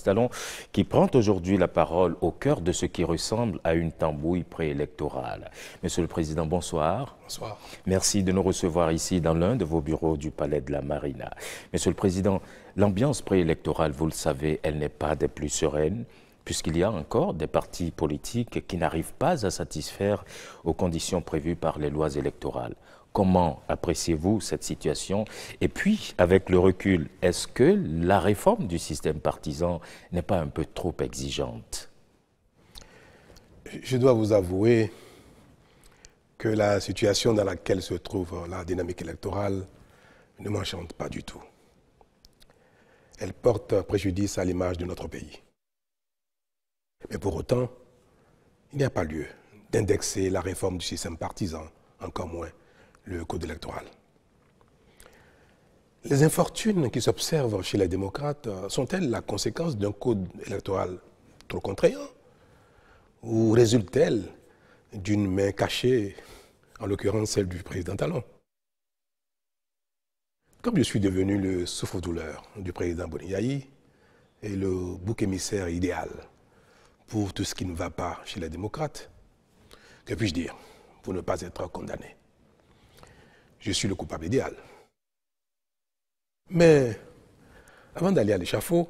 Talon, qui prend aujourd'hui la parole au cœur de ce qui ressemble à une tambouille préélectorale. Monsieur le Président, bonsoir. Bonsoir. Merci de nous recevoir ici dans l'un de vos bureaux du Palais de la Marina. Monsieur le Président, l'ambiance préélectorale, vous le savez, elle n'est pas des plus sereines, puisqu'il y a encore des partis politiques qui n'arrivent pas à satisfaire aux conditions prévues par les lois électorales. Comment appréciez-vous cette situation? Et puis, avec le recul, est-ce que la réforme du système partisan n'est pas un peu trop exigeante? Je dois vous avouer que la situation dans laquelle se trouve la dynamique électorale ne m'enchante pas du tout. Elle porte préjudice à l'image de notre pays. Mais pour autant, il n'y a pas lieu d'indexer la réforme du système partisan, encore moins le code électoral. Les infortunes qui s'observent chez les démocrates sont-elles la conséquence d'un code électoral trop contraignant ou résultent-elles d'une main cachée, en l'occurrence celle du président Talon? Comme je suis devenu le souffre-douleur du président Boni et le bouc émissaire idéal pour tout ce qui ne va pas chez les démocrates, que puis-je dire pour ne pas être condamné? Je suis le coupable idéal. Mais avant d'aller à l'échafaud,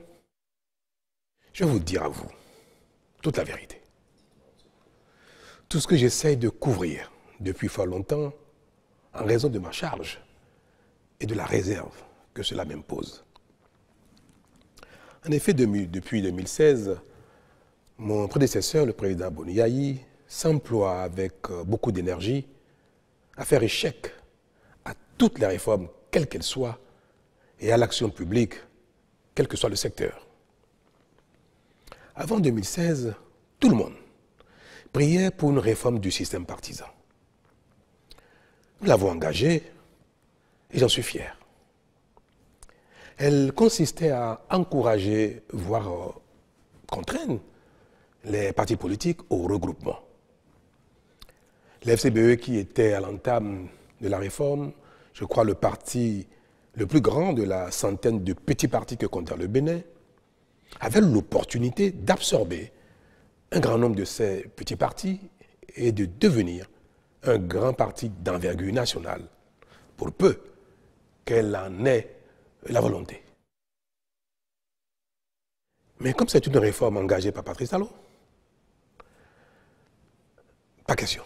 je vais vous dire à vous toute la vérité. Tout ce que j'essaye de couvrir depuis fort longtemps, en raison de ma charge et de la réserve que cela m'impose. En effet, depuis 2016, mon prédécesseur, le président Boni, s'emploie avec beaucoup d'énergie à faire échec à toutes les réformes, quelles qu'elles soient, et à l'action publique, quel que soit le secteur. Avant 2016, tout le monde priait pour une réforme du système partisan. Nous l'avons engagée et j'en suis fier. Elle consistait à encourager, voire contraindre, les partis politiques au regroupement. Le FCBE, qui était à l'entame de la réforme, je crois le parti le plus grand de la centaine de petits partis que comptait le Bénin, avait l'opportunité d'absorber un grand nombre de ces petits partis et de devenir un grand parti d'envergure nationale, pour peu qu'elle en ait la volonté. Mais comme c'est une réforme engagée par Patrice Talon, pas question.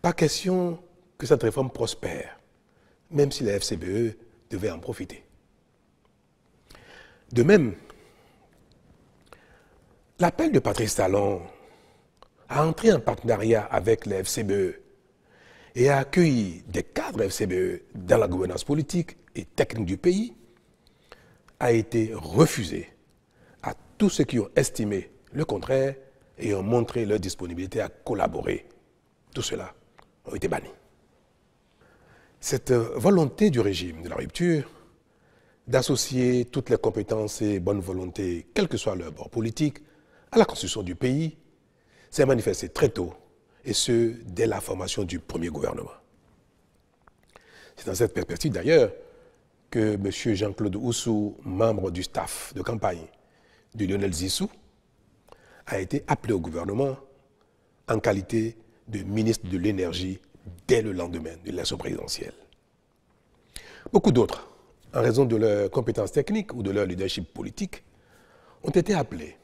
Pas question que cette réforme prospère, même si la FCBE devait en profiter. De même, l'appel de Patrice Talon à entrer en partenariat avec la FCBE et à accueillir des cadres FCBE dans la gouvernance politique et technique du pays a été refusé à tous ceux qui ont estimé le contraire et ont montré leur disponibilité à collaborer. Tout cela ont été bannis. Cette volonté du régime de la rupture d'associer toutes les compétences et bonnes volontés, quel que soit leur bord politique, à la constitution du pays, s'est manifestée très tôt, et ce, dès la formation du premier gouvernement. C'est dans cette perspective d'ailleurs que M. Jean-Claude Oussou, membre du staff de campagne de Lionel Zissou, a été appelé au gouvernement en qualité de ministre de l'Énergie dès le lendemain de l'élection présidentielle. Beaucoup d'autres, en raison de leurs compétences techniques ou de leur leadership politique, ont été appelés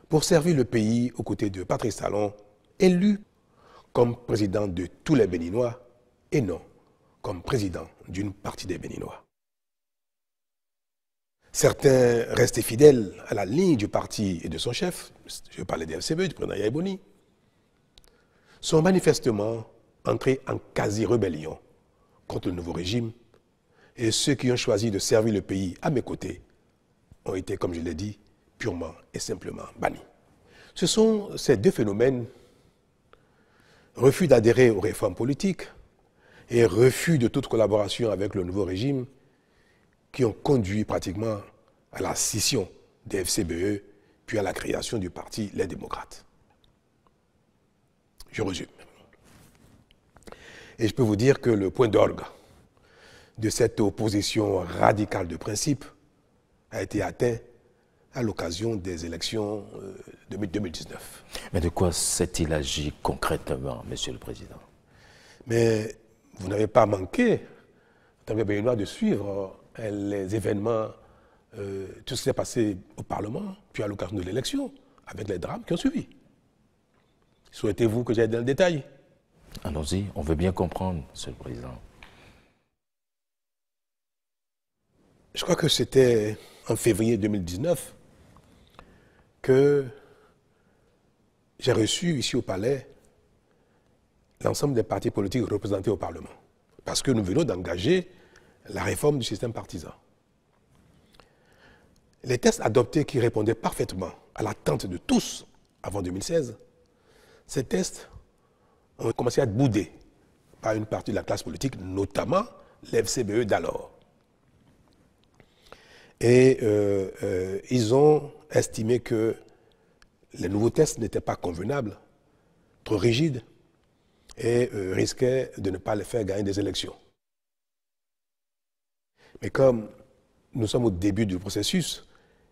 pour servir le pays aux côtés de Patrice Talon, élu comme président de tous les Béninois et non comme président d'une partie des Béninois. Certains restés fidèles à la ligne du parti et de son chef, je parlais des FCBE, du président Yaya Boni, sont manifestement entrés en quasi-rébellion contre le nouveau régime, et ceux qui ont choisi de servir le pays à mes côtés ont été, comme je l'ai dit, purement et simplement bannis. Ce sont ces deux phénomènes, refus d'adhérer aux réformes politiques et refus de toute collaboration avec le nouveau régime, qui ont conduit pratiquement à la scission des FCBE, puis à la création du parti Les Démocrates. Je résume. Et je peux vous dire que le point d'orgue de cette opposition radicale de principe a été atteint à l'occasion des élections de 2019. Mais de quoi s'est-il agi concrètement, Monsieur le Président? Mais vous n'avez pas manqué, en tant que Béninois, de suivre les événements, tout ce qui s'est passé au Parlement, puis à l'occasion de l'élection, avec les drames qui ont suivi. Souhaitez-vous que j'aille dans le détail? Allons-y, on veut bien comprendre, Monsieur le Président. Je crois que c'était en février 2019 que j'ai reçu ici au Palais l'ensemble des partis politiques représentés au Parlement. Parce que nous venons d'engager la réforme du système partisan. Les textes adoptés qui répondaient parfaitement à l'attente de tous avant 2016, ces textes ont commencé à être boudés par une partie de la classe politique, notamment l'FCBE d'alors. Et ils ont estimé que les nouveaux textes n'étaient pas convenables, trop rigides, et risquaient de ne pas les faire gagner des élections. Mais comme nous sommes au début du processus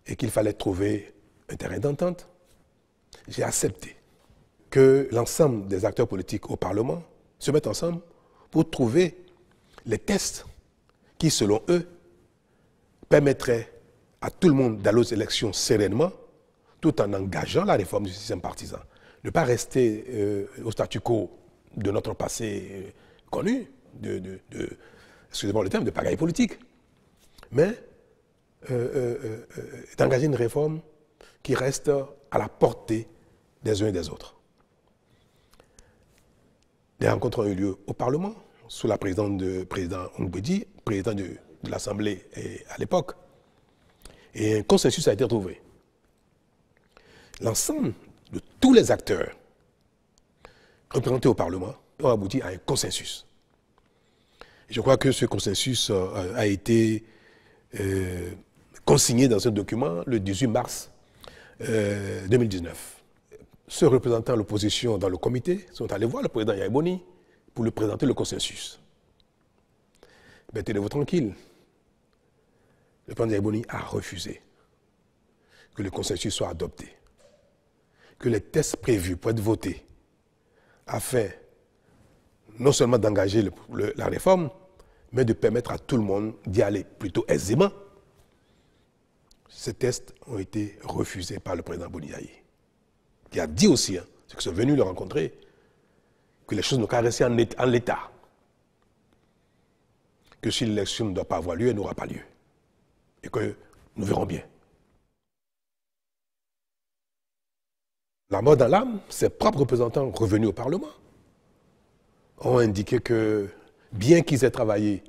et qu'il fallait trouver un terrain d'entente, j'ai accepté que l'ensemble des acteurs politiques au Parlement se mettent ensemble pour trouver les textes qui, selon eux, permettraient à tout le monde d'aller aux élections sereinement, tout en engageant la réforme du système partisan. Ne pas rester au statu quo de notre passé connu, excusez-moi le terme, de pagaille politique, mais d'engager une réforme qui reste à la portée des uns et des autres. Des rencontres ont eu lieu au Parlement, sous la présidence de président Ongbedi, président de l'Assemblée à l'époque, et un consensus a été trouvé. L'ensemble de tous les acteurs représentés au Parlement ont abouti à un consensus. Et je crois que ce consensus a été consigné dans un document le 18 mars 2019. Ceux représentant l'opposition dans le comité sont allés voir le président Yahya Boni pour lui présenter le consensus. Mais tenez-vous tranquille. Le président Yahya Boni a refusé que le consensus soit adopté, que les tests prévus pour être votés afin non seulement d'engager la réforme, mais de permettre à tout le monde d'y aller plutôt aisément. Ces tests ont été refusés par le président Boni Yaye, qui a dit aussi, ceux qui sont venus le rencontrer, que les choses n'ont qu'à rester en l'état. Que si l'élection ne doit pas avoir lieu, elle n'aura pas lieu. Et que nous verrons bien. La mort dans l'âme, ses propres représentants revenus au Parlement ont indiqué que, bien qu'ils aient travaillé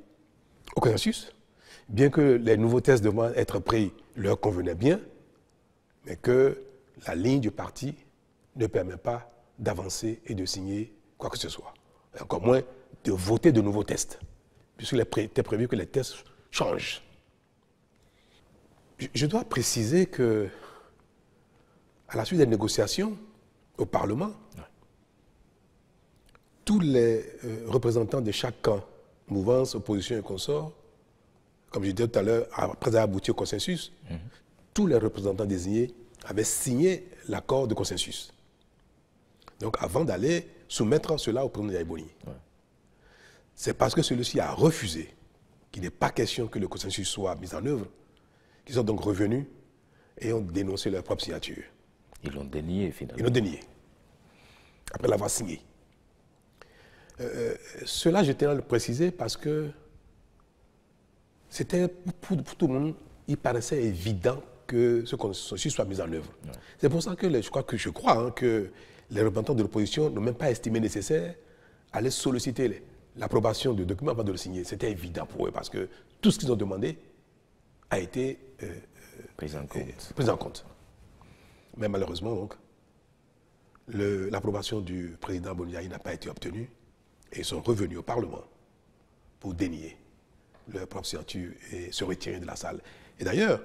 au consensus, bien que les nouveaux tests devaient être pris leur convenaient bien, mais que la ligne du parti ne permet pas d'avancer et de signer quoi que ce soit. Et encore moins de voter de nouveaux tests, puisqu'il était prévu que les tests changent. Je dois préciser que, à la suite des négociations au Parlement, tous les représentants de chaque camp, mouvance, opposition et consorts, comme je disais tout à l'heure, après avoir abouti au consensus, tous les représentants désignés avaient signé l'accord de consensus. Donc avant d'aller soumettre cela au président Yahya Boni. C'est parce que celui-ci a refusé qu'il n'est pas question que le consensus soit mis en œuvre, qu'ils sont donc revenus et ont dénoncé leur propre signature. Ils l'ont dénié finalement. Ils l'ont dénié, après l'avoir signé. Cela, je tiens à le préciser parce que c'était pour tout le monde, il paraissait évident que ce consensus soit mis en œuvre. C'est pour ça que je crois que les représentants de l'opposition n'ont même pas estimé nécessaire d'aller solliciter l'approbation du document avant de le signer. C'était évident pour eux parce que tout ce qu'ils ont demandé a été pris en compte. Mais malheureusement, donc, l'approbation du président Boni Yaye n'a pas été obtenue et ils sont revenus au Parlement pour dénier leur propre signature et se retirer de la salle. Et d'ailleurs,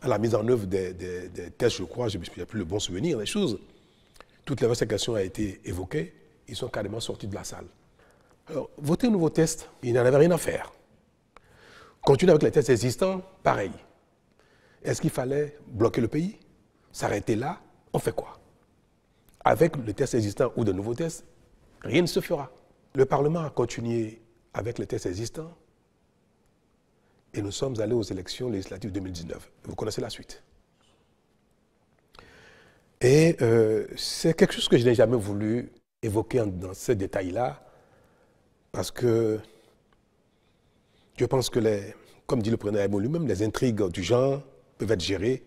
à la mise en œuvre des tests, je crois, je n'ai plus le bon souvenir des choses, toutes les revendications ont été évoquées, ils sont carrément sortis de la salle. Alors, voter un nouveau test, il n'en avait rien à faire. Continuer avec les tests existants, pareil. Est-ce qu'il fallait bloquer le pays? S'arrêter là? On fait quoi? Avec le test existant ou de nouveaux tests, rien ne se fera. Le Parlement a continué avec les tests existants et nous sommes allés aux élections législatives 2019. Vous connaissez la suite. Et c'est quelque chose que je n'ai jamais voulu évoquer dans ces détails-là parce que je pense que, comme dit le président Aïbon lui-même, les intrigues du genre peuvent être gérées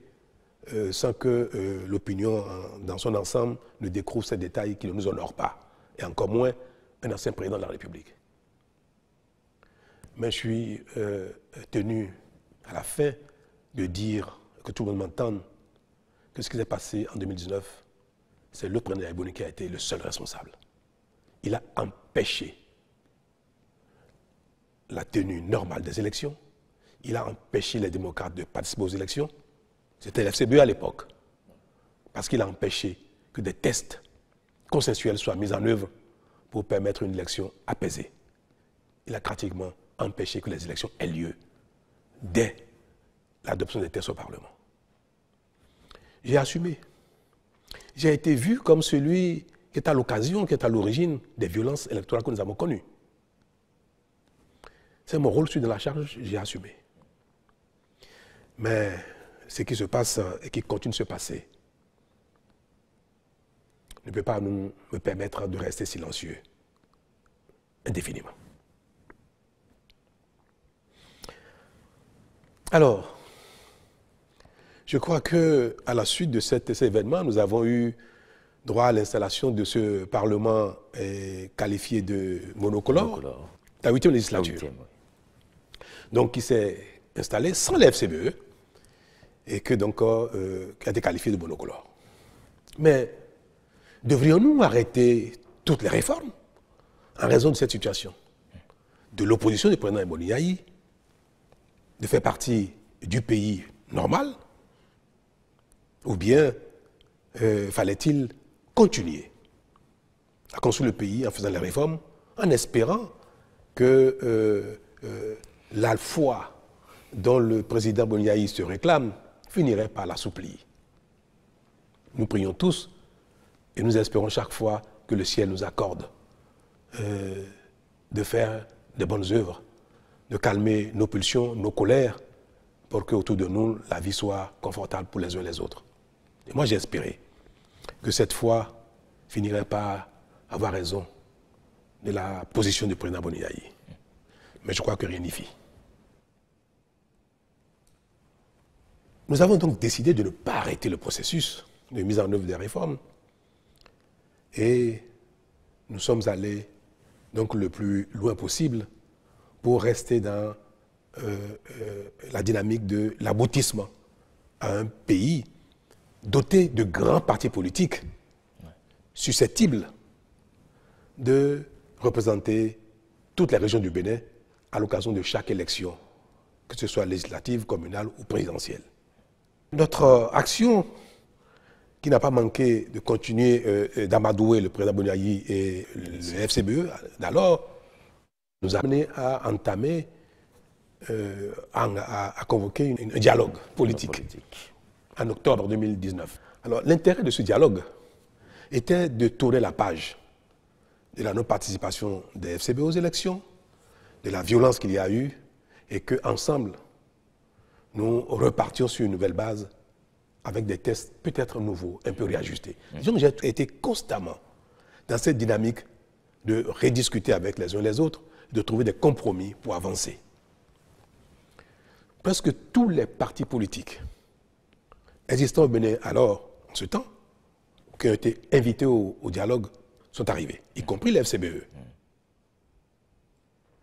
sans que l'opinion dans son ensemble ne découvre ces détails qui ne nous honorent pas, et encore moins un ancien président de la République. Mais je suis tenu à la fin de dire, que tout le monde m'entende, que ce qui s'est passé en 2019, c'est le président Aïbon qui a été le seul responsable. Il a empêché la tenue normale des élections, il a empêché les démocrates de participer aux élections. C'était l'FCBE à l'époque, parce qu'il a empêché que des tests consensuels soient mis en œuvre pour permettre une élection apaisée. Il a pratiquement empêché que les élections aient lieu dès l'adoption des tests au Parlement. J'ai assumé. J'ai été vu comme celui qui est à l'occasion, qui est à l'origine des violences électorales que nous avons connues. C'est mon rôle, je suis dans la charge, j'ai assumé. Mais ce qui se passe et qui continue de se passer ne peut pas me permettre de rester silencieux indéfiniment. Alors, je crois qu'à la suite de cet événement, nous avons eu droit à l'installation de ce Parlement qualifié de monocolore, la 8e législature. Donc, qui s'est installé sans la FCBE et qui a été qualifié de monocolore. Mais devrions-nous arrêter toutes les réformes en raison de cette situation? De l'opposition du président Aïbon Yahi, de faire partie du pays normal, ou bien fallait-il continuer à construire le pays en faisant les réformes, en espérant que la foi dont le président Boniaï se réclame finirait par l'assouplir. Nous prions tous et nous espérons chaque fois que le ciel nous accorde de faire de bonnes œuvres, de calmer nos pulsions, nos colères, pour qu'autour de nous, la vie soit confortable pour les uns et les autres. Et moi, j'ai espéré que cette foi finirait par avoir raison de la position du président Boniaï. Mais je crois que rien n'y fit. Nous avons donc décidé de ne pas arrêter le processus de mise en œuvre des réformes et nous sommes allés donc le plus loin possible pour rester dans la dynamique de l'aboutissement à un pays doté de grands partis politiques susceptibles de représenter toutes les régions du Bénin à l'occasion de chaque élection, que ce soit législative, communale ou présidentielle. Notre action, qui n'a pas manqué de continuer d'amadouer le président Boniaï et le FCBE d'alors, nous a amené à entamer, à convoquer un dialogue politique en octobre 2019. Alors l'intérêt de ce dialogue était de tourner la page de la non-participation des FCBE aux élections, de la violence qu'il y a eu, et qu'ensemble, nous repartions sur une nouvelle base avec des tests peut-être nouveaux, un peu réajustés. Disons que j'ai été constamment dans cette dynamique de rediscuter avec les uns et les autres, de trouver des compromis pour avancer. Presque tous les partis politiques existants au Bénin alors, en ce temps, qui ont été invités au dialogue, sont arrivés, y compris les FCBE.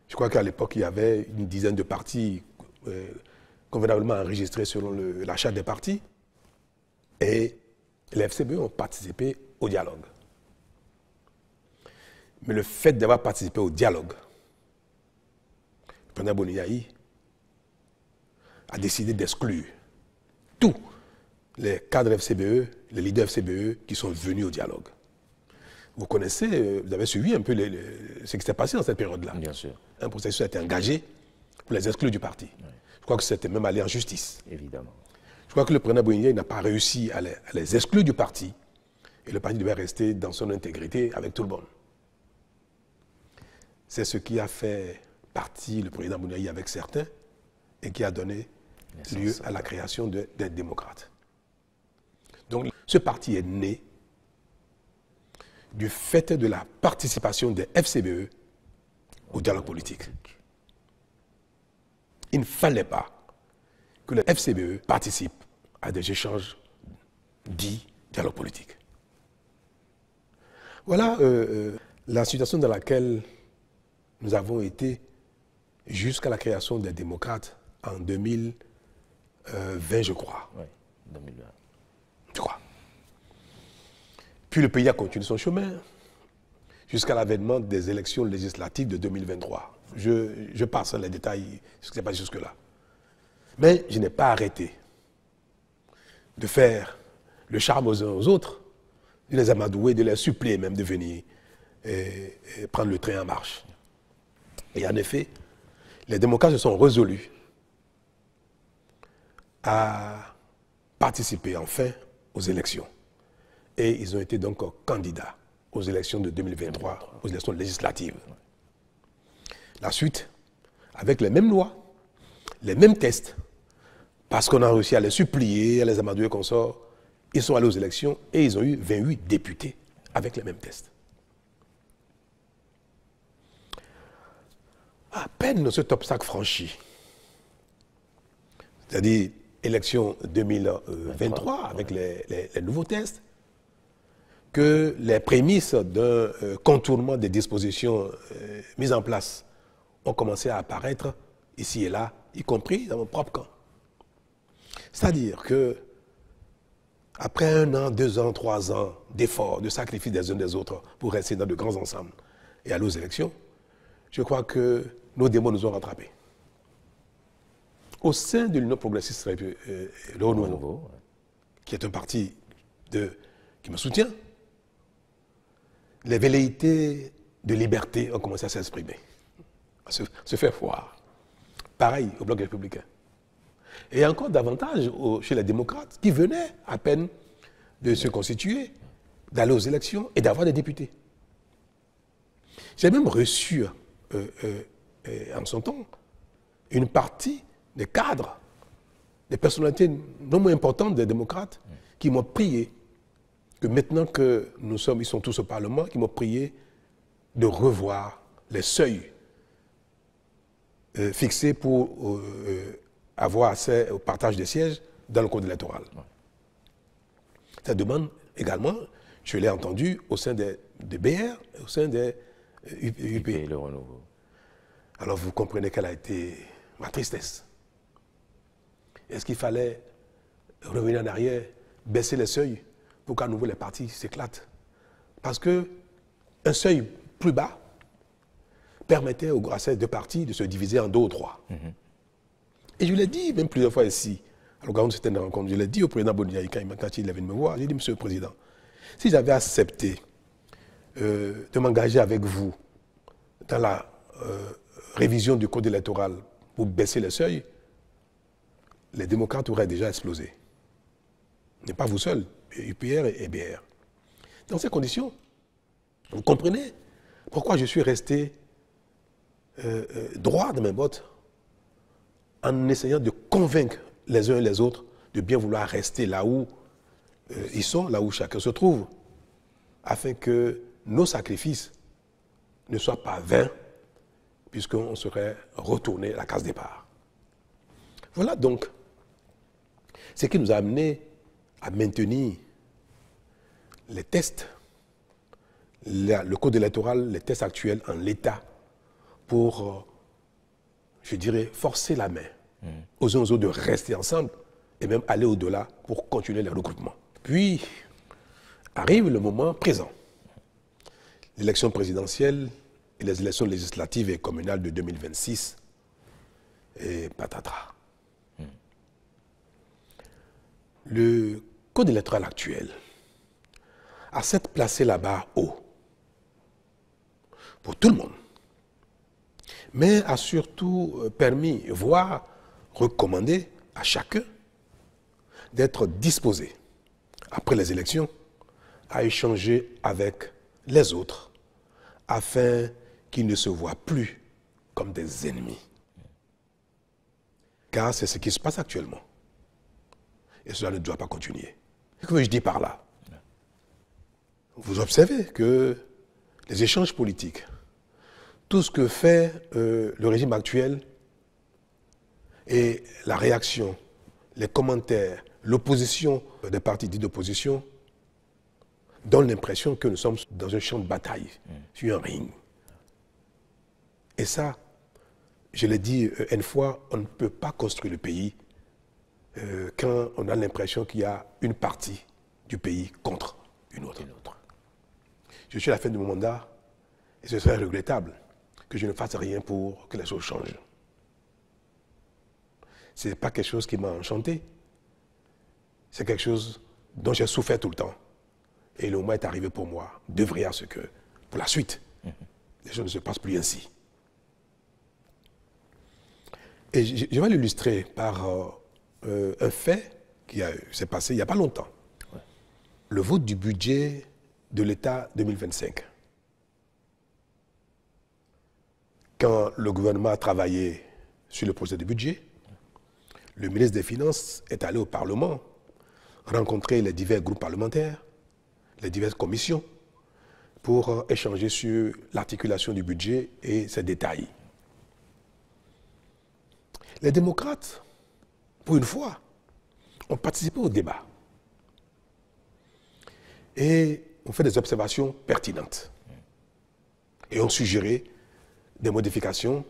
Je crois qu'à l'époque, il y avait une dizaine de partis convenablement enregistrés selon la charte des partis. Et les FCBE ont participé au dialogue. Mais le fait d'avoir participé au dialogue, le président Boniaï a décidé d'exclure tous les cadres FCBE, les leaders FCBE qui sont venus au dialogue. Vous connaissez, vous avez suivi un peu ce qui s'est passé dans cette période-là. Bien sûr. Un processus a été engagé pour les exclure du parti. Oui. Je crois que c'était même allé en justice. Évidemment. Je crois que le président Boigny n'a pas réussi à les exclure du parti. Et le parti devait rester dans son intégrité avec tout le monde. C'est ce qui a fait partie le président Boigny avec certains et qui a donné lieu à la création des démocrates. Donc ce parti est né du fait de la participation des FCBE au dialogue politique. Il ne fallait pas que les FCBE participent à des échanges dits dialogue politique. Voilà la situation dans laquelle nous avons été jusqu'à la création des démocrates en 2020, je crois. Oui, 2020. Je crois. Puis le pays a continué son chemin jusqu'à l'avènement des élections législatives de 2023. Je passe les détails, ce qui s'est passé jusque-là. Mais je n'ai pas arrêté de faire le charme aux uns aux autres, de les amadouer, de les supplier même de venir et prendre le train en marche. Et en effet, les démocrates se sont résolus à participer enfin aux élections. Et ils ont été donc candidats aux élections de 2023, aux élections législatives. La suite, avec les mêmes lois, les mêmes tests, parce qu'on a réussi à les supplier, à les amadouer qu'on sort, ils sont allés aux élections et ils ont eu 28 députés avec les mêmes tests. À peine cet obstacle franchi, c'est-à-dire élection 2023 avec les nouveaux tests, que les prémices d'un contournement des dispositions mises en place ont commencé à apparaître ici et là, y compris dans mon propre camp. C'est-à-dire que après 1 an, 2 ans, 3 ans d'efforts, de sacrifices des uns des autres pour rester dans de grands ensembles et aller aux élections, je crois que nos démons nous ont rattrapés. Au sein de l'Union progressiste, le Renouveau, qui est un parti qui me soutient, les velléités de liberté ont commencé à s'exprimer, à se faire voir. Pareil au Bloc républicain. Et encore davantage chez les démocrates qui venaient à peine de se constituer, d'aller aux élections et d'avoir des députés. J'ai même reçu en son temps une partie des cadres, des personnalités non moins importantes des démocrates qui m'ont prié, que maintenant que ils sont tous au Parlement, qui m'ont prié de revoir les seuils fixés pour avoir accès au partage des sièges dans le code électoral. Cette demande également, je l'ai entendue au sein des BR, au sein des UP. Le Renouveau. Alors vous comprenez quelle a été ma tristesse. Est-ce qu'il fallait revenir en arrière, baisser les seuils pour qu'à nouveau les partis s'éclatent? Parce qu'un seuil plus bas permettait à ces deux partis de se diviser en 2 ou 3. Et je l'ai dit même plusieurs fois ici, à l'occasion de certaines rencontres, je l'ai dit au président Boigny quand il est venu me voir, j'ai dit, Monsieur le Président, si j'avais accepté de m'engager avec vous dans la révision du code électoral pour baisser les seuils, les démocrates auraient déjà explosé. Mais pas vous seul, UPR et BR. Dans ces conditions, vous comprenez pourquoi je suis resté droit de mes bottes en essayant de convaincre les uns et les autres de bien vouloir rester là où ils sont, là où chacun se trouve, afin que nos sacrifices ne soient pas vains, puisqu'on serait retourné à la case départ. Voilà donc ce qui nous a amené à maintenir les tests, le code électoral, les tests actuels en l'état pour, je dirais, forcer la main aux uns aux autres de rester ensemble et même aller au-delà pour continuer les regroupements. Puis arrive le moment présent. L'élection présidentielle et les élections législatives et communales de 2026 et patatras. Le code électoral actuel a certes placé la barre haut pour tout le monde, mais a surtout permis, voire recommandé à chacun d'être disposé, après les élections, à échanger avec les autres afin qu'ils ne se voient plus comme des ennemis. Car c'est ce qui se passe actuellement. Et cela ne doit pas continuer. Que veux-je dire par là? Vous observez que les échanges politiques, tout ce que fait le régime actuel et la réaction, les commentaires, l'opposition des partis dits d'opposition donnent l'impression que nous sommes dans un champ de bataille, sur un ring. Et ça, je l'ai dit une fois, on ne peut pas construire le pays quand on a l'impression qu'il y a une partie du pays contre une autre. Je suis à la fin de mon mandat et ce serait regrettable que je ne fasse rien pour que les choses changent. Ce n'est pas quelque chose qui m'a enchanté. C'est quelque chose dont j'ai souffert tout le temps. Et le moment est arrivé pour moi d'œuvrer à ce que, pour la suite, les choses ne se passent plus ainsi. Et je vais l'illustrer par un fait qui s'est passé il n'y a pas longtemps. Ouais. Le vote du budget de l'État 2025. Quand le gouvernement a travaillé sur le projet de budget, le ministre des Finances est allé au Parlement rencontrer les divers groupes parlementaires, les diverses commissions, pour échanger sur l'articulation du budget et ses détails. Les démocrates, pour une fois, ont participé au débat et ont fait des observations pertinentes et ont suggéré des modifications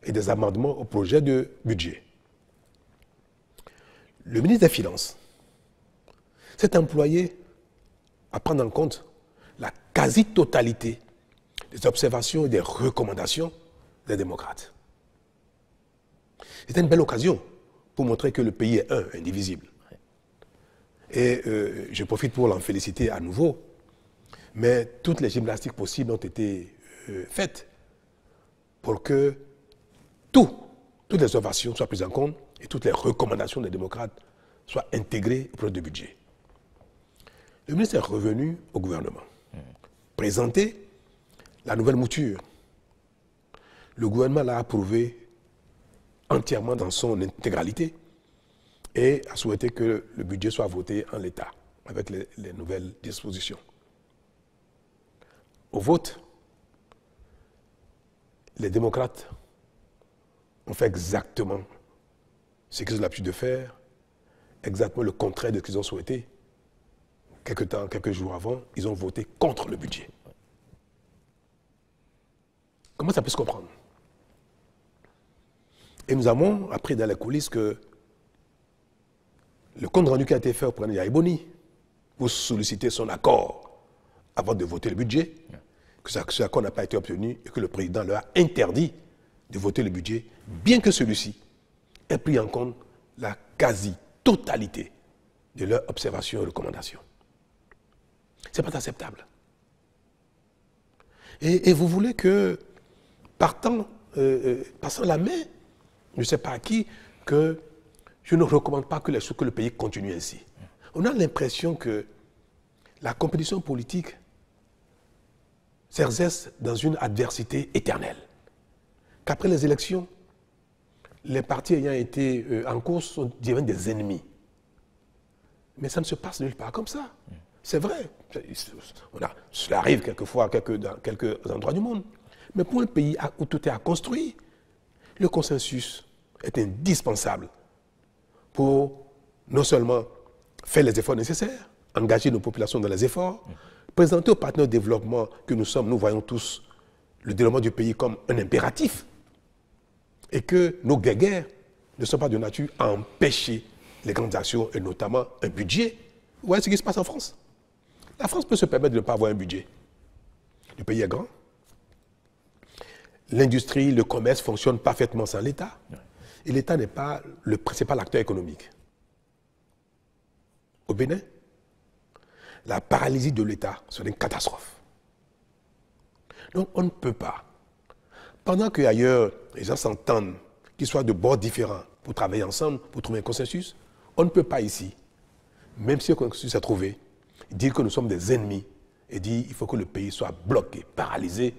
et des amendements au projet de budget. Le ministre des Finances s'est employé à prendre en compte la quasi-totalité des observations et des recommandations des démocrates. C'était une belle occasion pour montrer que le pays est indivisible. Et je profite pour l'en féliciter à nouveau, mais toutes les gymnastiques possibles ont été faites pour que toutes les observations soient prises en compte et toutes les recommandations des démocrates soient intégrées au projet de budget. Le ministre est revenu au gouvernement, présenter la nouvelle mouture. Le gouvernement l'a approuvé entièrement dans son intégralité et a souhaité que le budget soit voté en l'état avec les nouvelles dispositions. Au vote, les démocrates ont fait exactement ce qu'ils ont l'habitude de faire, exactement le contraire de ce qu'ils ont souhaité. Quelques jours avant, ils ont voté contre le budget. Comment ça peut se comprendre? Et nous avons appris dans les coulisses que le compte rendu qui a été fait au président Yahya Boni pour solliciter son accord avant de voter le budget, que ce accord n'a pas été obtenu et que le président leur a interdit de voter le budget, bien que celui-ci ait pris en compte la quasi-totalité de leurs observations et recommandations. Ce n'est pas acceptable. Et vous voulez que, passant la main, je ne sais pas à qui, que je ne recommande pas que le pays continue ainsi. On a l'impression que la compétition politique s'exerce dans une adversité éternelle. Qu'après les élections, les partis ayant été en course deviennent des ennemis. Mais ça ne se passe nulle part comme ça. C'est vrai. Cela arrive quelquefois dans quelques endroits du monde. Mais pour un pays où tout est à construire, le consensus est indispensable pour non seulement faire les efforts nécessaires, engager nos populations dans les efforts, présenter aux partenaires de développement que nous sommes, nous voyons tous le développement du pays comme un impératif et que nos guerres ne sont pas de nature à empêcher les grandes actions et notamment un budget. Vous voyez ce qui se passe en France. La France peut se permettre de ne pas avoir un budget. Le pays est grand. L'industrie, le commerce fonctionnent parfaitement sans l'État. Et l'État n'est pas le principal acteur économique. Au Bénin, la paralysie de l'État serait une catastrophe. Donc on ne peut pas. Pendant qu'ailleurs, les gens s'entendent, qu'ils soient de bords différents, pour travailler ensemble, pour trouver un consensus, on ne peut pas ici même si le consensus s'est trouvé, dire que nous sommes des ennemis et dire qu'il faut que le pays soit bloqué, paralysé,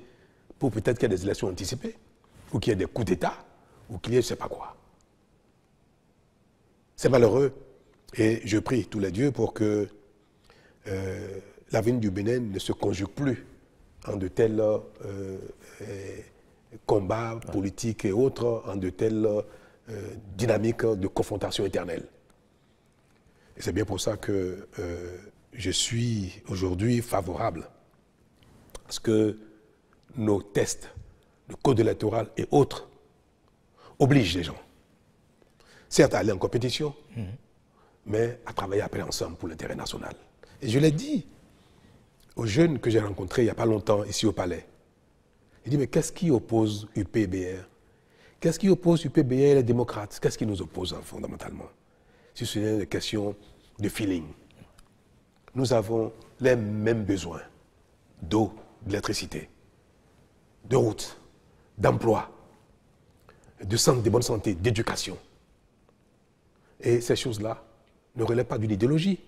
pour peut-être qu'il y ait des élections anticipées, ou qu'il y ait des coups d'État, ou qu'il y ait je ne sais pas quoi. C'est malheureux. Et je prie tous les dieux pour que l'avenir du Bénin ne se conjugue plus en de tels combats politiques et autres, en de telles dynamiques de confrontation éternelle. Et c'est bien pour ça que je suis aujourd'hui favorable à ce que nos tests, le code électoral et autres, obligent les gens, certes à aller en compétition, mais à travailler après ensemble pour l'intérêt national. Et je l'ai dit aux jeunes que j'ai rencontrés il n'y a pas longtemps ici au Palais. Il dit, mais qu'est-ce qui oppose UP-BR? Qu'est-ce qui oppose UP-BR et les démocrates? Qu'est-ce qui nous oppose fondamentalement? Si ce n'est une question de feeling. Nous avons les mêmes besoins d'eau, d'électricité, de routes, d'emploi, de bonne santé, d'éducation. Et ces choses-là ne relèvent pas d'une idéologie.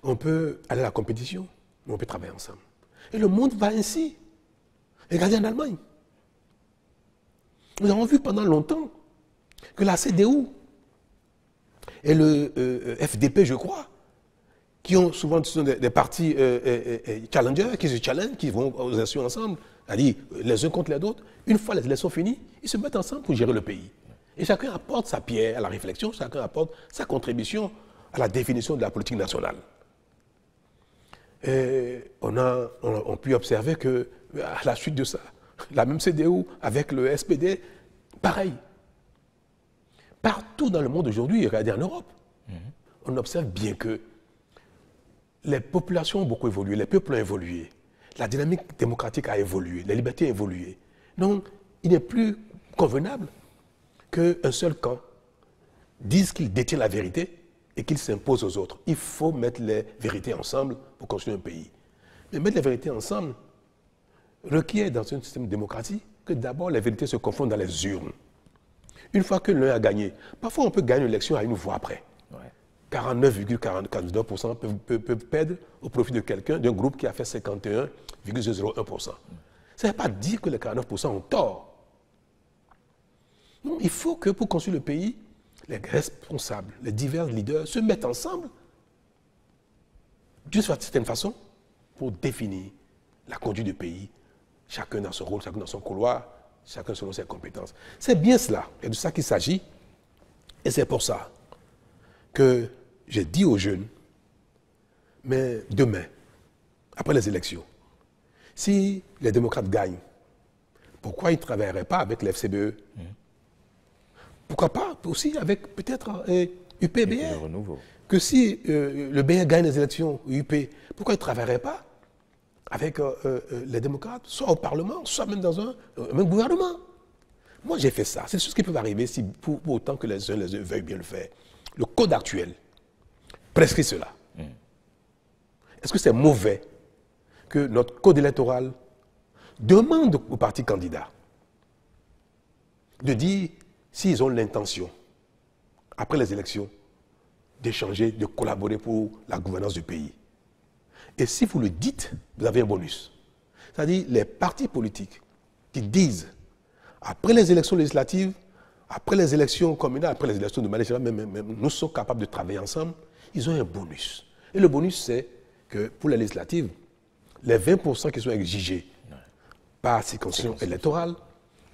On peut aller à la compétition, mais on peut travailler ensemble. Et le monde va ainsi. Regardez en Allemagne. Nous avons vu pendant longtemps que la CDU et le FDP, je crois, qui ont souvent des partis challengers, qui se challengent, qui vont aux élections ensemble, c'est-à-dire les uns contre les autres. Une fois les élections finies, ils se mettent ensemble pour gérer le pays. Et chacun apporte sa pierre à la réflexion, chacun apporte sa contribution à la définition de la politique nationale. Et on peut observer que, à la suite de ça, la même CDU avec le SPD, pareil. Partout dans le monde aujourd'hui, regardez en Europe, on observe bien que les populations ont beaucoup évolué, les peuples ont évolué, la dynamique démocratique a évolué, les libertés ont évolué. Donc, il n'est plus convenable qu'un seul camp dise qu'il détient la vérité et qu'il s'impose aux autres. Il faut mettre les vérités ensemble pour construire un pays. Mais mettre les vérités ensemble requiert dans un système démocratique que d'abord les vérités se confondent dans les urnes. Une fois que l'un a gagné, parfois on peut gagner une élection à une voix près. Ouais. 49,49% peuvent perdre au profit de quelqu'un, d'un groupe qui a fait 51,01%. Ça ne veut pas dire que les 49% ont tort. Non, il faut que pour construire le pays, les responsables, les divers leaders se mettent ensemble d'une certaine façon pour définir la conduite du pays, chacun dans son rôle, chacun dans son couloir, chacun selon ses compétences. C'est bien cela, et de ça qu'il s'agit. Et c'est pour ça que j'ai dit aux jeunes, mais demain, après les élections, si les démocrates gagnent, pourquoi ils ne travailleraient pas avec l'FCBE? Pourquoi pas aussi avec peut-être UP-BR? Que si le BR gagne les élections, UP, pourquoi ils ne travailleraient pas avec les démocrates, soit au Parlement, soit même dans un même gouvernement? Moi, j'ai fait ça. C'est ce qui peut arriver si, pour autant que les uns veuillent bien le faire. Le code actuel prescrit cela. Est-ce que c'est mauvais que notre code électoral demande aux partis candidats de dire s'ils ont l'intention, après les élections, d'échanger, de collaborer pour la gouvernance du pays? Et si vous le dites, vous avez un bonus. C'est-à-dire les partis politiques qui disent, après les élections législatives, après les élections communales, après les élections de manière générale, même, nous sommes capables de travailler ensemble, ils ont un bonus. Et le bonus, c'est que pour les législatives, les 20% qui sont exigés par circonscription électorale,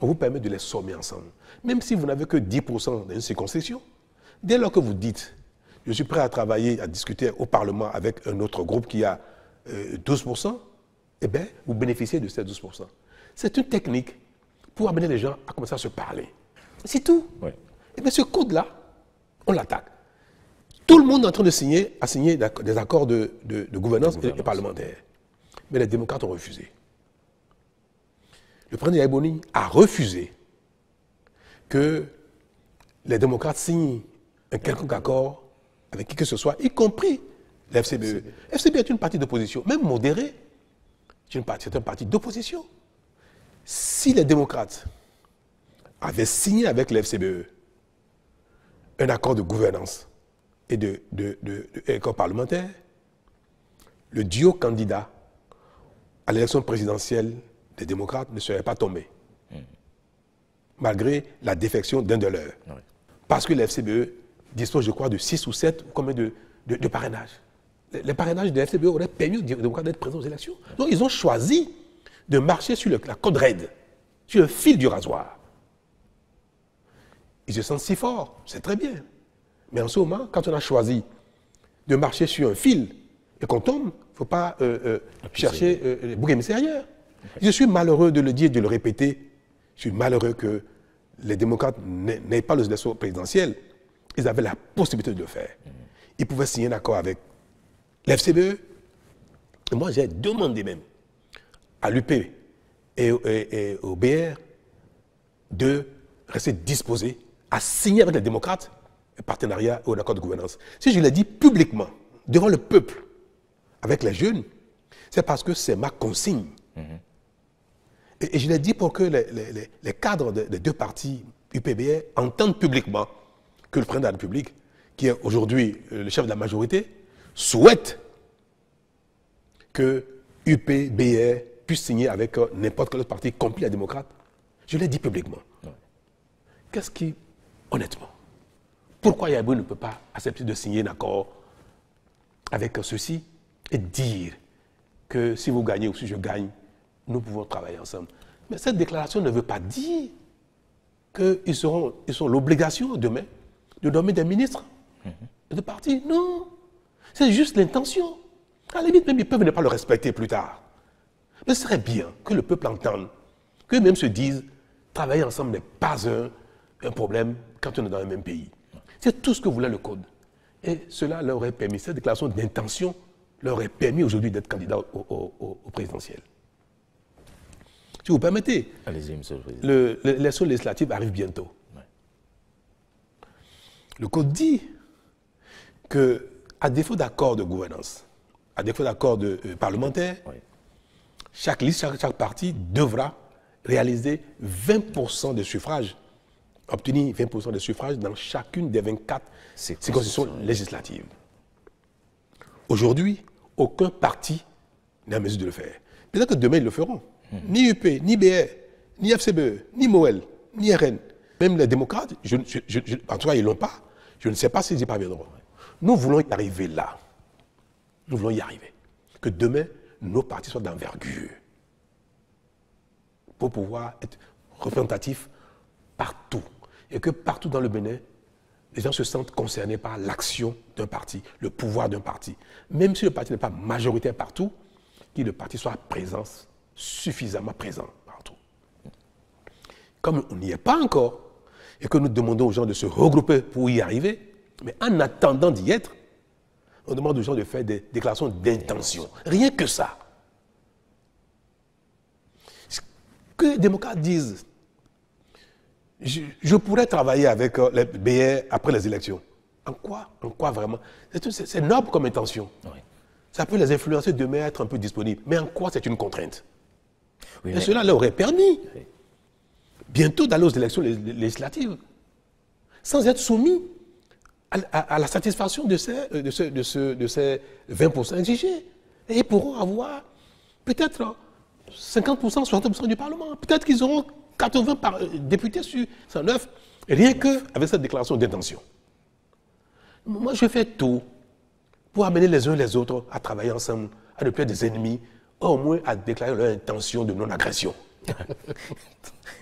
on vous permet de les sommer ensemble. Même si vous n'avez que 10% dans une circonscription, dès lors que vous dites, je suis prêt à travailler, à discuter au Parlement avec un autre groupe qui a 12%, eh bien, vous bénéficiez de ces 12%. C'est une technique pour amener les gens à commencer à se parler. C'est tout. Oui. Et bien, ce code-là, on l'attaque. Tout le monde est en train de signer des accords de gouvernance et parlementaire. Mais les démocrates ont refusé. Le président Yaïboni a refusé que les démocrates signent un quelconque accord avec qui que ce soit, y compris l'FCBE. FCBE est une partie d'opposition, même modérée. C'est un parti d'opposition. Si les démocrates avaient signé avec l'FCBE un accord de gouvernance et et corps parlementaire, le duo candidat à l'élection présidentielle des démocrates ne serait pas tombé, malgré la défection d'un de leurs. Oui. Parce que la FCBE dispose, je crois, de 6 ou 7 combien de parrainages. Les parrainages de la FCBE auraient permis aux démocrates d'être présents aux élections. Donc ils ont choisi de marcher sur la corde raide, sur le fil du rasoir. Ils se sentent si forts, c'est très bien. Mais en ce moment, quand on a choisi de marcher sur un fil et qu'on tombe, il ne faut pas chercher les boucs émissaires ailleurs. Je suis malheureux de le dire et de le répéter. Je suis malheureux que les démocrates n'aient pas les élections présidentielles. Ils avaient la possibilité de le faire. Ils pouvaient signer un accord avec l'FCBE. Et moi, j'ai demandé même à l'UP et au BR de rester disposés à signer avec les démocrates un partenariat ou un accord de gouvernance. Si je l'ai dit publiquement, devant le peuple, avec les jeunes, c'est parce que c'est ma consigne. Et je l'ai dit pour que les cadres des deux partis UPBR entendent publiquement que le président de la République, qui est aujourd'hui le chef de la majorité, souhaite que UPBR puisse signer avec n'importe quel autre parti, y compris les démocrates. Je l'ai dit publiquement. Qu'est-ce qui, honnêtement, pourquoi Yabou ne peut pas accepter de signer un accord avec ceux-ci et dire que si vous gagnez ou si je gagne, nous pouvons travailler ensemble. Mais cette déclaration ne veut pas dire qu'ils ont l'obligation demain de nommer des ministres de partis. Non, c'est juste l'intention. À la limite, même ils peuvent ne pas le respecter plus tard. Mais ce serait bien que le peuple entende, qu'eux-mêmes se disent, travailler ensemble n'est pas un problème quand on est dans le même pays. C'est tout ce que voulait le Code. Et cela leur aurait permis, cette déclaration d'intention leur aurait permis aujourd'hui d'être candidat au présidentiel. Si vous permettez, allez-y, monsieur le Président. L'élection législative arrive bientôt. Ouais. Le Code dit qu'à défaut d'accord de gouvernance, à défaut d'accord parlementaire, ouais, chaque liste, chaque parti devra réaliser 20% des suffrages, obtenir 20% des suffrages dans chacune des 24 circonscriptions législatives. Aujourd'hui, aucun parti n'est en mesure de le faire. Peut-être que demain, ils le feront. Ni UP, ni BR, ni FCBE, ni MOEL, ni RN, même les démocrates, en tout cas, ils ne l'ont pas. Je ne sais pas s'ils y parviendront. Nous voulons y arriver là. Nous voulons y arriver. Que demain, nos partis soient d'envergure pour pouvoir être représentatifs partout. Et que partout dans le Bénin, les gens se sentent concernés par l'action d'un parti, le pouvoir d'un parti. Même si le parti n'est pas majoritaire partout, que le parti soit présent, suffisamment présent partout. Comme on n'y est pas encore, et que nous demandons aux gens de se regrouper pour y arriver, mais en attendant d'y être, on demande aux gens de faire des déclarations d'intention. Rien que ça. Que les démocrates disent, je pourrais travailler avec les BR après les élections. En quoi? En quoi vraiment? C'est noble comme intention. Oui. Ça peut les influencer demain à être un peu disponibles. Mais en quoi c'est une contrainte? Oui, et cela leur aurait permis bientôt d'aller aux élections législatives sans être soumis à la satisfaction de ces 20% exigés. Et ils pourront avoir peut-être 50%, 60% du Parlement. Peut-être qu'ils auront 80 députés sur 109, rien qu'avec cette déclaration d'intention. Moi, je fais tout pour amener les uns les autres à travailler ensemble, à ne plus être des ennemis, au moins à déclarer leur intention de non-agression.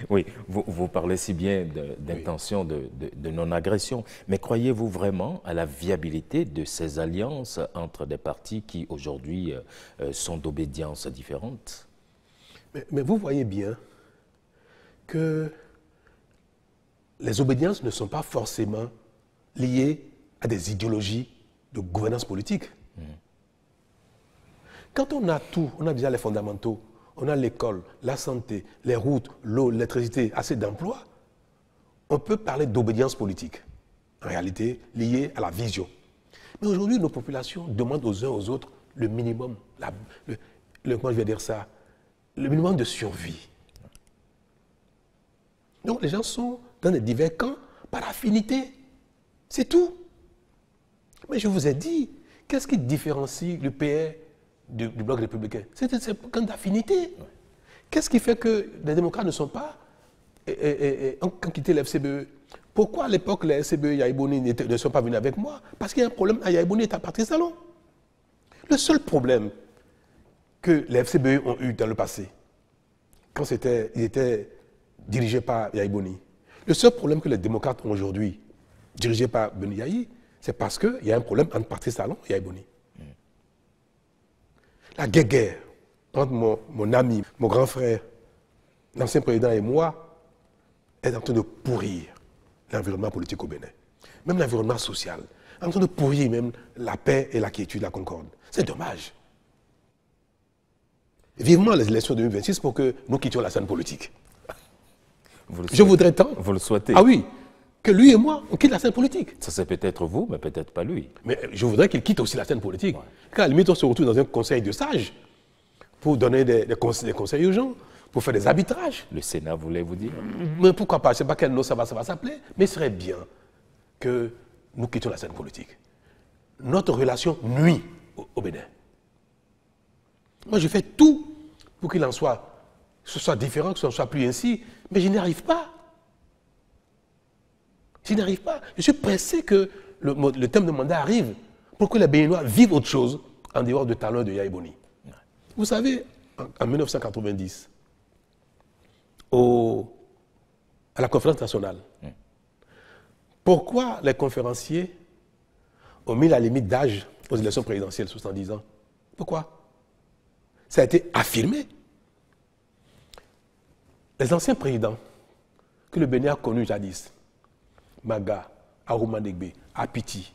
Oui, vous parlez si bien d'intention de non-agression, mais croyez-vous vraiment à la viabilité de ces alliances entre des partis qui aujourd'hui sont d'obédience différentes? Mais vous voyez bien que les obédiences ne sont pas forcément liées à des idéologies de gouvernance politique. Quand on a tout, on a déjà les fondamentaux, on a l'école, la santé, les routes, l'eau, l'électricité, assez d'emplois, on peut parler d'obédience politique, en réalité liée à la vision. Mais aujourd'hui, nos populations demandent aux uns aux autres le minimum, comment je vais dire ça, le minimum de survie. Donc les gens sont dans des divers camps par affinité. C'est tout. Mais je vous ai dit, qu'est-ce qui différencie le PS du bloc républicain? C'est quand d'affinité. Qu'est-ce qui fait que les démocrates ne sont pas ont quitté la FCBE? Pourquoi à l'époque les FCBE Yaïboni ne sont pas venus avec moi? Parce qu'il y a un problème à Yaïboni et à Patrice Talon. Le seul problème que les FCBE ont eu dans le passé, quand ils étaient dirigés par Yaïboni, le seul problème que les démocrates ont aujourd'hui, dirigés par Beni Yahi, c'est parce qu'il y a un problème entre Patrice Talon et Yaïboni. La guerre entre mon ami, mon grand frère, l'ancien président et moi, est en train de pourrir l'environnement politique au Bénin. Même l'environnement social. En train de pourrir même la paix et la quiétude, la concorde. C'est dommage. Vivement les élections de 2026 pour que nous quittions la scène politique. Je voudrais tant. Vous le souhaitez? Ah oui, que lui et moi, on quitte la scène politique. Ça c'est peut-être vous, mais peut-être pas lui. Mais je voudrais qu'il quitte aussi la scène politique. Ouais. Quand à la limite, on se retrouve dans un conseil de sages pour donner des conseils aux gens, pour faire des arbitrages. Le Sénat voulait vous dire? Mais pourquoi pas? Je ne sais pas quel nom ça va s'appeler, mais il serait bien que nous quittions la scène politique. Notre relation nuit au Bénin. Moi, je fais tout pour qu'il en soit, que ce soit différent, que ce ne soit plus ainsi, mais je n'y arrive pas. Je n'y arrive pas. Je suis pressé que le terme de mandat arrive pour que les Béninois vivent autre chose en dehors de Talon et de Yaïboni. Vous savez, en 1990, à la conférence nationale, pourquoi les conférenciers ont mis la limite d'âge aux élections présidentielles, 70 ans? Pourquoi? Ça a été affirmé. Les anciens présidents que le Bénin a connus jadis, Maga, Arouma Degbe, Apiti,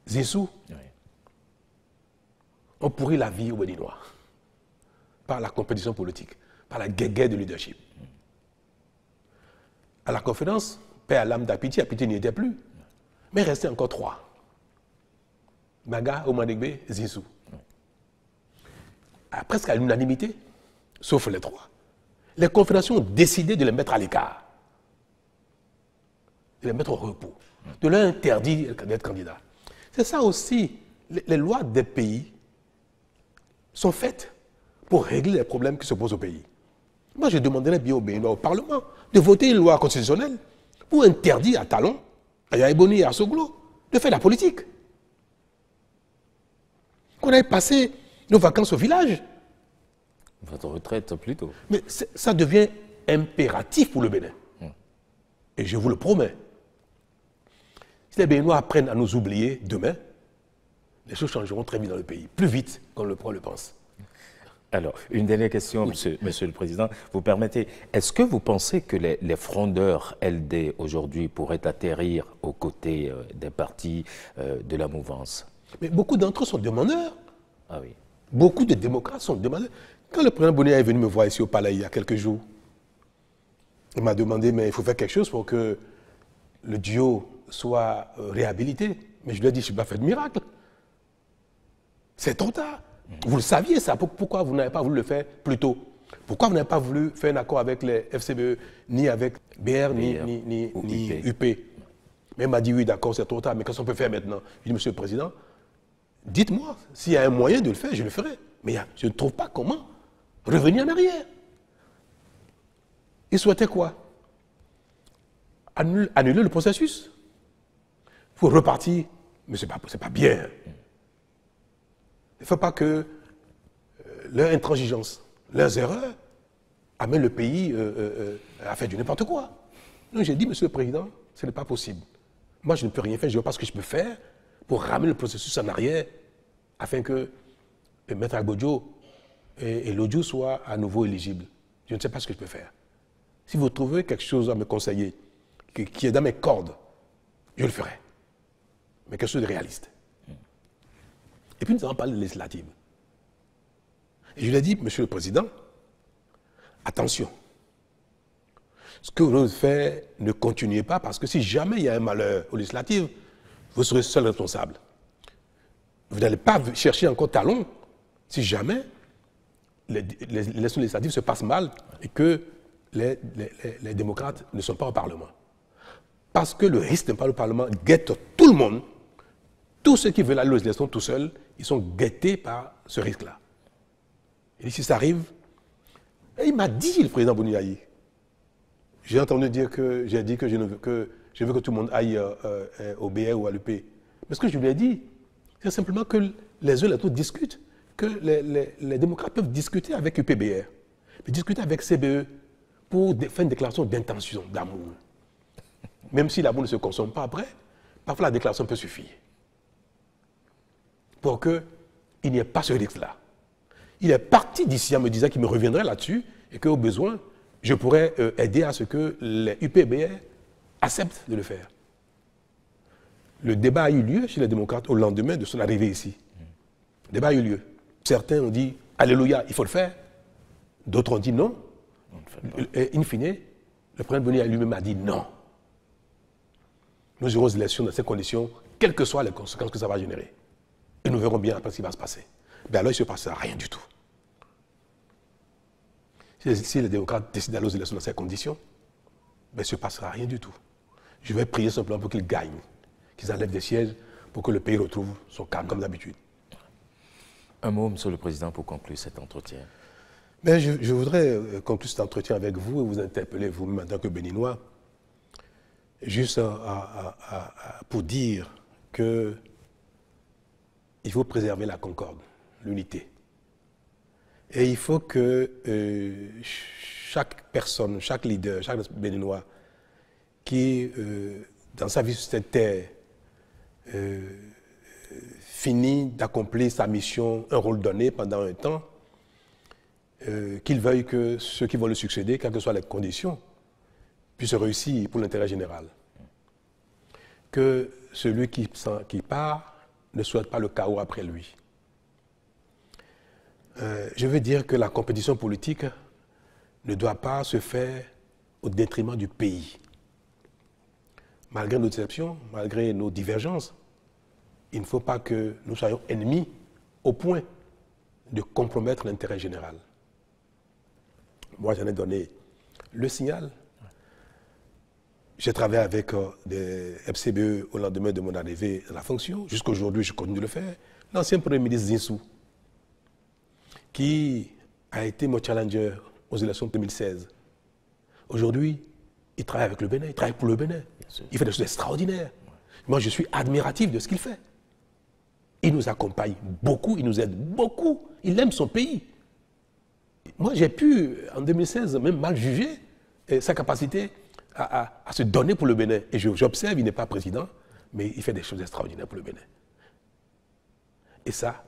Zissou, ont pourri la vie aux Béninois par la compétition politique, par la guerre de leadership. À la conférence, paix à l'âme d'Apiti, Apiti n'y était plus, mais il restait encore 3. Maga, Arouma Degbe, Zissou. Presque à l'unanimité, sauf les 3. Les confédérations ont décidé de les mettre à l'écart, de les mettre au repos, de leur interdire d'être candidat. C'est ça aussi, les lois des pays sont faites pour régler les problèmes qui se posent au pays. Moi, je demanderais bien au Béninois, au Parlement, de voter une loi constitutionnelle pour interdire à Talon, à Yaïboni et à Soglo de faire la politique. Qu'on aille passer nos vacances au village. Votre retraite plutôt. Mais ça devient impératif pour le Bénin. Et je vous le promets. Si les Béninois apprennent à nous oublier demain, les choses changeront très vite dans le pays. Plus vite qu'on le pense. Alors, une dernière question, oui. Monsieur le Président. Vous permettez, est-ce que vous pensez que les frondeurs LD aujourd'hui pourraient atterrir aux côtés des partis de la mouvance? Mais beaucoup d'entre eux sont demandeurs. Ah oui. Beaucoup de démocrates sont demandeurs. Quand le président Boni est venu me voir ici au Palais il y a quelques jours, il m'a demandé, mais il faut faire quelque chose pour que le duo soit réhabilité. Mais je lui ai dit, je ne vais pas faire de miracle. C'est trop tard. Vous le saviez ça. Pourquoi vous n'avez pas voulu le faire plus tôt? Pourquoi vous n'avez pas voulu faire un accord avec les FCBE, ni avec BR, ni UP? Mais il m'a dit, oui, d'accord, c'est trop tard, mais qu'est-ce qu'on peut faire maintenant? Je dis, Monsieur le Président, dites-moi, s'il y a un moyen de le faire, je le ferai. Mais je ne trouve pas comment revenir en arrière. Il souhaitait quoi? Annuler le processus. Il faut repartir. Mais ce n'est pas bien. Il ne faut pas que leur intransigeance, leurs erreurs amènent le pays à faire du n'importe quoi. Donc j'ai dit, Monsieur le Président, ce n'est pas possible. Moi, je ne peux rien faire. Je ne vois pas ce que je peux faire pour ramener le processus en arrière afin que Maître Agbodjo et l'audio soient à nouveau éligibles. Je ne sais pas ce que je peux faire. Si vous trouvez quelque chose à me conseiller qui est dans mes cordes, je le ferai. Mais quelque chose de réaliste. Et puis nous allons parler de législative. Et je lui ai dit, Monsieur le Président, attention. Ce que vous faites, ne continuez pas, parce que si jamais il y a un malheur aux législatives, vous serez seul responsable. Vous n'allez pas chercher encore Talon si jamais les élections législatives se passent mal et que les démocrates ne sont pas au Parlement. Parce que le risque de ne pas au Parlement guette tout le monde tous ceux qui veulent aller aux élections tout seuls, ils sont guettés par ce risque-là. Et si ça arrive, et il m'a dit, le président Bouniaï, j'ai entendu dire que j'ai dit que je veux que tout le monde aille au BR ou à l'UP. Mais ce que je lui ai dit, c'est simplement que les uns et les autres discutent, que les démocrates peuvent discuter avec UPBR, mais discuter avec CBE pour faire une déclaration d'intention, d'amour. Même si l'amour ne se consomme pas après, parfois la déclaration peut suffire. Pour qu'il n'y ait pas ce risque-là. Il est parti d'ici en me disant qu'il me reviendrait là-dessus et qu'au besoin, je pourrais aider à ce que les UPBR acceptent de le faire. Le débat a eu lieu chez les démocrates au lendemain de son arrivée ici. Le débat a eu lieu. Certains ont dit « Alléluia, il faut le faire ». D'autres ont dit non. Et in fine, le président Boni lui-même a dit non. Nous irons aux élections dans ces conditions, quelles que soient les conséquences que ça va générer. Et nous verrons bien après ce qui va se passer. Mais alors il ne se passera rien du tout. Si les démocrates décident d'aller aux élections dans ces conditions, ben, il ne se passera rien du tout. Je vais prier simplement pour qu'ils gagnent, qu'ils enlèvent des sièges pour que le pays retrouve son calme comme d'habitude. Un mot, Monsieur le Président, pour conclure cet entretien. Mais je voudrais conclure cet entretien avec vous et vous interpeller vous-même en tant que Béninois, juste pour dire qu'il faut préserver la concorde, l'unité. Et il faut que chaque personne, chaque leader, chaque Béninois qui, dans sa vie sur cette terre, finit d'accomplir sa mission, un rôle donné pendant un temps, qu'il veuille que ceux qui vont le succéder, quelles que soient les conditions, puissent réussir pour l'intérêt général. Que celui qui part ne souhaite pas le chaos après lui. Je veux dire que la compétition politique ne doit pas se faire au détriment du pays. Malgré nos déceptions, malgré nos divergences, il ne faut pas que nous soyons ennemis au point de compromettre l'intérêt général. Moi, j'en ai donné le signal. J'ai travaillé avec des FCBE au lendemain de mon arrivée à la fonction. Jusqu'à aujourd'hui, je continue de le faire. L'ancien Premier ministre Zinsou, qui a été mon challenger aux élections de 2016. Aujourd'hui, il travaille avec le Bénin, il travaille pour le Bénin. Il fait des choses extraordinaires. Moi, je suis admiratif de ce qu'il fait. Il nous accompagne beaucoup, il nous aide beaucoup. Il aime son pays. Moi, j'ai pu, en 2016, même mal juger sa capacité à se donner pour le Bénin. Et j'observe, il n'est pas président, mais il fait des choses extraordinaires pour le Bénin. Et ça,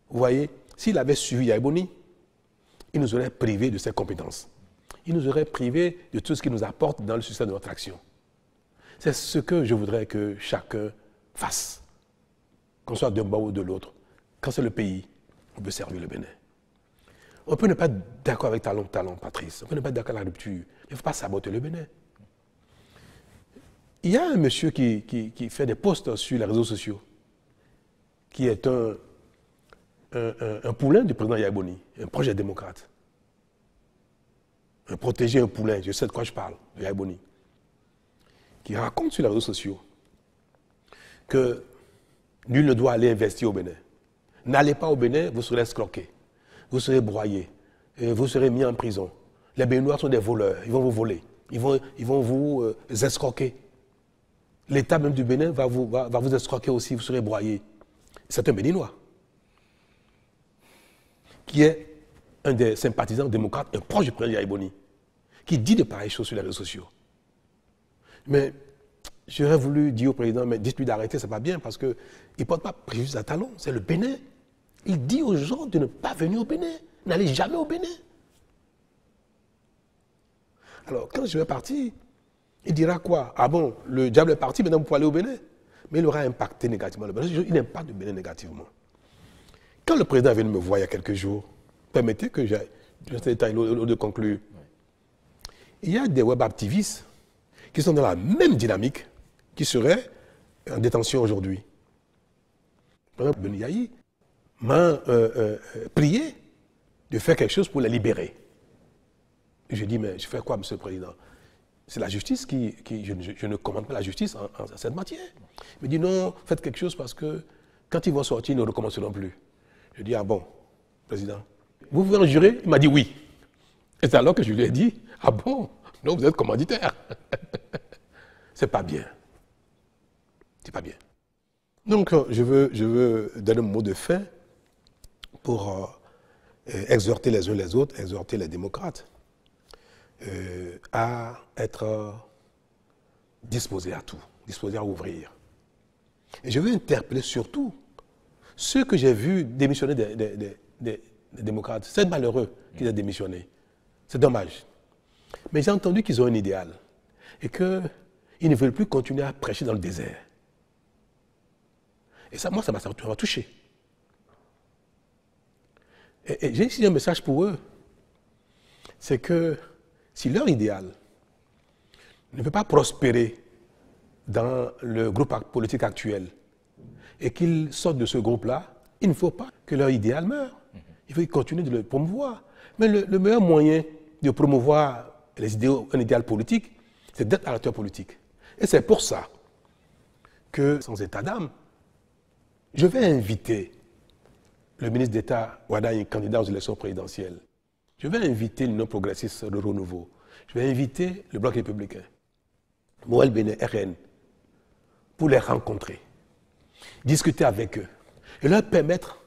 vous voyez, s'il avait suivi Yaya Boni, il nous aurait privés de ses compétences. Il nous aurait privés de tout ce qui nous apporte dans le succès de notre action. C'est ce que je voudrais que chacun fasse, qu'on soit d'un bord ou de l'autre. Quand c'est le pays, on peut servir le Bénin. On peut ne pas être d'accord avec Talon, Patrice. On peut ne pas être d'accord avec la rupture. Il ne faut pas saboter le Bénin. Il y a un monsieur qui fait des posts sur les réseaux sociaux, qui est un poulain du président Yaya Boni, un projet démocrate. Un protégé, un poulain, je sais de quoi je parle, de Yaya Boni, qui raconte sur les réseaux sociaux que nul ne doit aller investir au Bénin. N'allez pas au Bénin, vous serez escroqué, vous serez broyé, vous serez mis en prison. Les Béninois sont des voleurs, ils vont vous voler, ils vont vous escroquer. L'État même du Bénin va vous escroquer aussi, vous serez broyé. C'est un Béninois qui est un des sympathisants démocrates, un proche du président Yaya Boni, qui dit de pareilles choses sur les réseaux sociaux. Mais j'aurais voulu dire au président, mais dites-lui d'arrêter, c'est pas bien, parce qu'il ne porte pas préjudice à Talon, c'est le Bénin. Il dit aux gens de ne pas venir au Bénin, n'allez jamais au Bénin. Alors, quand je vais partir, il dira quoi? Ah bon, le diable est parti, maintenant vous pouvez aller au Bénin. Mais il aura impacté négativement le Bénin. Il n'impacte le Bénin négativement. Quand le président est venu me voir il y a quelques jours, permettez que j'aille dans cet état de conclure. Il y a des web activistes qui sont dans la même dynamique, qui seraient en détention aujourd'hui. Par exemple, Boni Yayi m'a prié de faire quelque chose pour les libérer. Je dis, mais je fais quoi, monsieur le président? C'est la justice je ne commande pas la justice en cette matière. Il me dit, non, faites quelque chose parce que Quand ils vont sortir, ils ne recommenceront plus. Je dis, ah bon, président, vous pouvez en jurer? Il m'a dit oui. Et c'est alors que je lui ai dit, ah bon, donc vous êtes commanditaire. C'est pas bien. C'est pas bien. Donc, je veux donner un mot de fin pour exhorter les uns les autres, exhorter les démocrates à être disposés à tout, disposés à ouvrir. Et je veux interpeller surtout ceux que j'ai vus démissionner des démocrates. C'est malheureux qu'ils aient démissionné. C'est dommage. Mais j'ai entendu qu'ils ont un idéal et qu'ils ne veulent plus continuer à prêcher dans le désert. Et ça, moi, ça m'a touché. Et j'ai ici un message pour eux. C'est que si leur idéal ne peut pas prospérer dans le groupe politique actuel et qu'ils sortent de ce groupe-là, il ne faut pas que leur idéal meure. Il faut continuer de le promouvoir. Mais le meilleur moyen de promouvoir un idéal politique, c'est d'être un acteur politique. Et c'est pour ça que, sans état d'âme, je vais inviter le ministre d'État Wadagne, candidat aux élections présidentielles. Je vais inviter l'Union progressiste de Renouveau. Je vais inviter le Bloc républicain, Moël Béné, RN, pour les rencontrer, discuter avec eux et leur permettre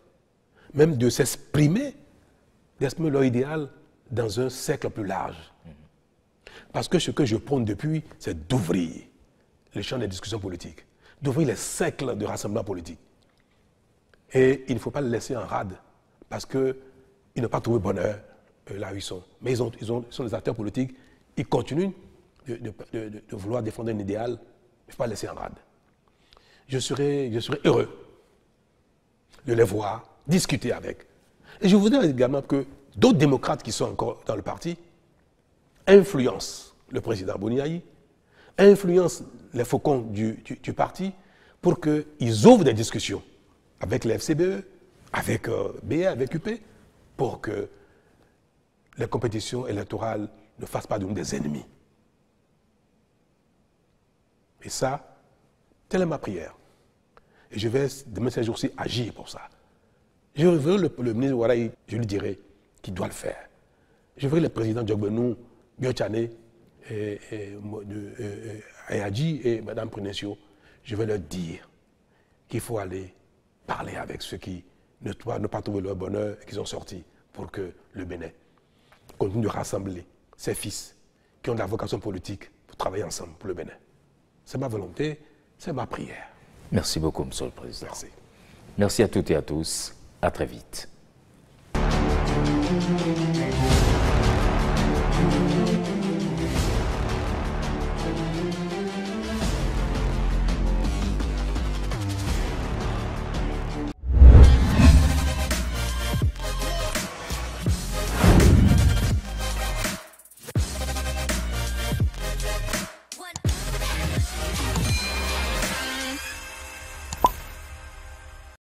même de s'exprimer leur idéal dans un cercle plus large. Parce que ce que je prône depuis, c'est d'ouvrir les champs des discussions politiques, d'ouvrir les cercles de rassemblement politique. Et il ne faut pas les laisser en rade, parce qu'ils n'ont pas trouvé bonheur là où ils sont. Mais ils sont des acteurs politiques, ils continuent de vouloir défendre un idéal, il ne faut pas les laisser en rade. Je serai heureux de les voir, discuter avec. Et je voudrais également que d'autres démocrates qui sont encore dans le parti influencent le président Boniaï, influencent les faucons du parti pour qu'ils ouvrent des discussions avec les FCBE, avec BA, avec UP, pour que les compétitions électorales ne fassent pas de nous des ennemis. Et ça, telle est ma prière. Et je vais, demain ces jours-ci, agir pour ça. Je verrai le ministre Ouattara, je lui dirai qu'il doit le faire. Je verrai le président Djogbenou, Biochane, Ayadji et Mme Prunesio. Je vais leur dire qu'il faut aller parler avec ceux qui ne pas trouvé leur bonheur et qui sont sortis pour que le Bénin continue de rassembler ses fils qui ont de la vocation politique pour travailler ensemble pour le Bénin. C'est ma volonté, c'est ma prière. Merci beaucoup, Monsieur le Président. Merci. Merci à toutes et à tous. À très vite.